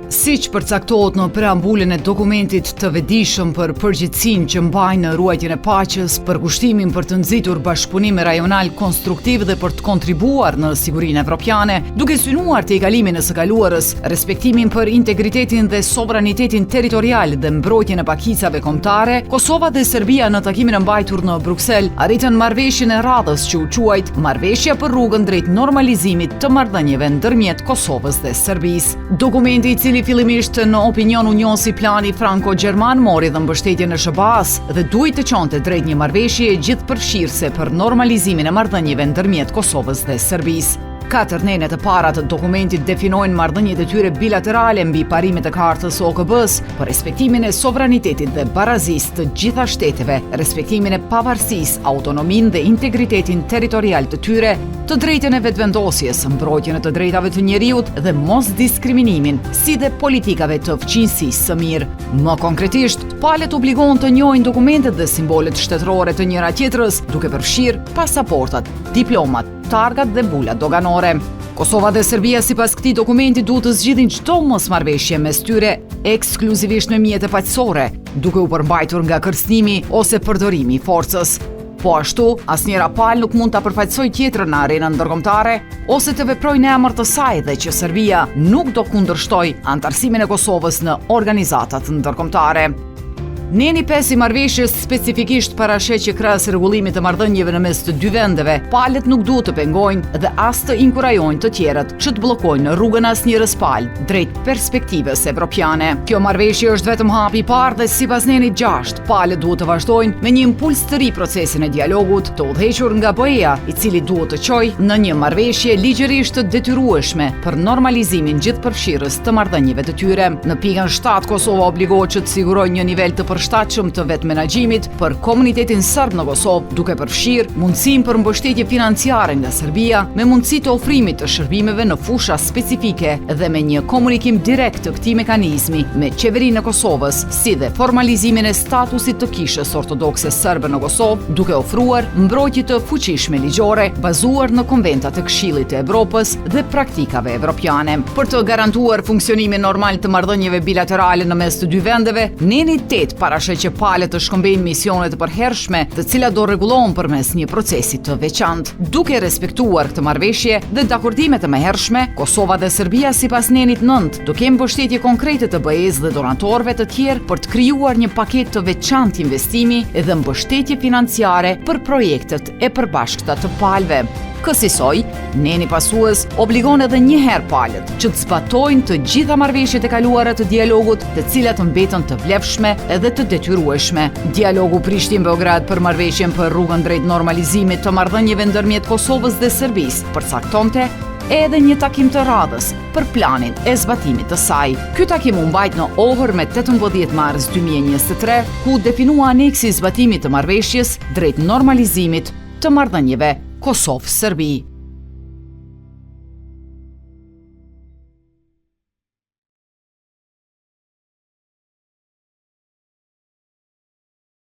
Siç përcaktohet në preambulin e dokumentit të vetëdijshëm për përgjegjësinë që mbajnë në ruajtjen e paqes, për kushtimin për të nxitur bashkëpunime rajonal konstruktiv dhe për të kontribuar në sigurinë evropiane, duke synuar tejkalimin e së kaluarës, respektimin për integritetin dhe sovranitetin territorial dhe mbrojtjen e pakicave kombëtare, Kosova dhe Serbia në takimin e mbajtur në Bruksel arritën marrëveshjen e radhës që u quajt Marrëveshja për rrugën drejt normalizimit të marrëdhënieve ndërmjet Kosovës dhe Serbisë. Dokumenti i cili fillimisht në opinion u njoh si plani franko-gjerman mori dhe mbështetjen e SBA-s dhe duhet të çonte drejt një marrëveshje gjithëpërfshirëse për normalizimin e marrëdhënieve ndërmjet Kosovës dhe Serbisë. 4 nenet e para të dokumentit definojnë marrëdhëniet e tyre bilaterale mbi parimet e kartës OKB-s për respektimin e sovranitetit dhe barazisë të gjitha shteteve, respektimin e pavarësisë, autonominë dhe integritetin territorial të tyre, të drejtën e vetëvendosjes, mbrojtjen e të drejtave të njeriut dhe mos diskriminimin, si dhe politikave të fqinjësisë së mirë. Më konkretisht, palët obligohen të njohin dokumentet dhe simbolet shtetërore të njëra tjetrës, duke përfshirë pasaportat, diplomat, targat dhe bulat doganore. Kosova dhe Serbia sipas këtij dokumenti duhet të zgjidhin çdo mosmarrëveshje mes tyre ekskluzivisht në mjete paqësore, duke u përmbajtur nga kërcënimi ose përdorimi i forcës. Po ashtu, asnjëra palë nuk mund ta përfaqësojë tjetrën në arenën ndërkombëtare ose të veprojë në emër të saj dhe që Serbia nuk do kundërshtojë anëtarësimin e Kosovës në organizatat ndërkombëtare. Neni 5 i marrëveshjes specifikisht parasheh që krahas rregullimit të marrëdhënieve në mes të dy vendeve, palët nuk duhet të pengojnë dhe as të inkurajojnë të tjerët që të bllokojnë rrugën asnjëres palë drejt perspektivës evropiane. Kjo marrëveshje është vetëm hapi i parë dhe sipas nenit 6, palët duhet të vazhdojnë me një impuls të ri procesin e dialogut, të udhëhequr nga BE-ja, i cili duhet të çojë në një marrëveshje ligjërisht të detyrueshme për normalizimin gjithëpërfshirës të marrëdhënieve të tyre. Në pikën 7 Kosova obligohet që të sigurojë një nivel të përshtatshëm të vetë menaxhimit për komunitetin serb në Kosovë, duke përfshirë mundësinë për mbështetje financiare nga Serbia, me mundësi të ofrimit të shërbimeve në fusha specifike dhe me një komunikim direkt të këtij mekanizmi me qeverinë e Kosovës, si dhe formalizimin e statusit të kishës ortodokse serbe në Kosovë, duke ofruar mbrojtje të fuqishme ligjore bazuar në konventat e Këshillit të Evropës dhe praktikave evropiane. Për të garantuar funksionimin normal të marrëdhënieve bilaterale në mes të dy vendeve, neni 8 parasheh që palët të shkëmbejnë misione të përhershme, të cilat do rregullohen përmes një procesi të veçantë. Duke respektuar këtë marrëveshje dhe dakordimet e mëhershme, Kosova dhe Serbia sipas nenit 9 do kenë mbështetje konkrete të BE-s dhe donatorëve të tjerë për të krijuar një paketë të veçantë investimi dhe mbështetje financiare për projektet e përbashkëta të palëve. Kësaj, neni pasues obligon edhe një herë palët që të zbatojnë të gjitha marrëveshjet e kaluara të dialogut, të cilat mbetën të vlefshme edhe të detyrueshme. Dialogu Prishtinë-Beograd për marrëveshjen për rrugën drejt normalizimit të marrëdhënieve ndërmjet Kosovës dhe Serbisë përcaktonte edhe një takim të radhës për planin e zbatimit të saj. Ky takim u mbajt në Ohër me 18 mars 2023, ku definua aneksi i zbatimit të marrëveshjes drejt normalizimit të marrëdhënieve Kosovë-Serbi.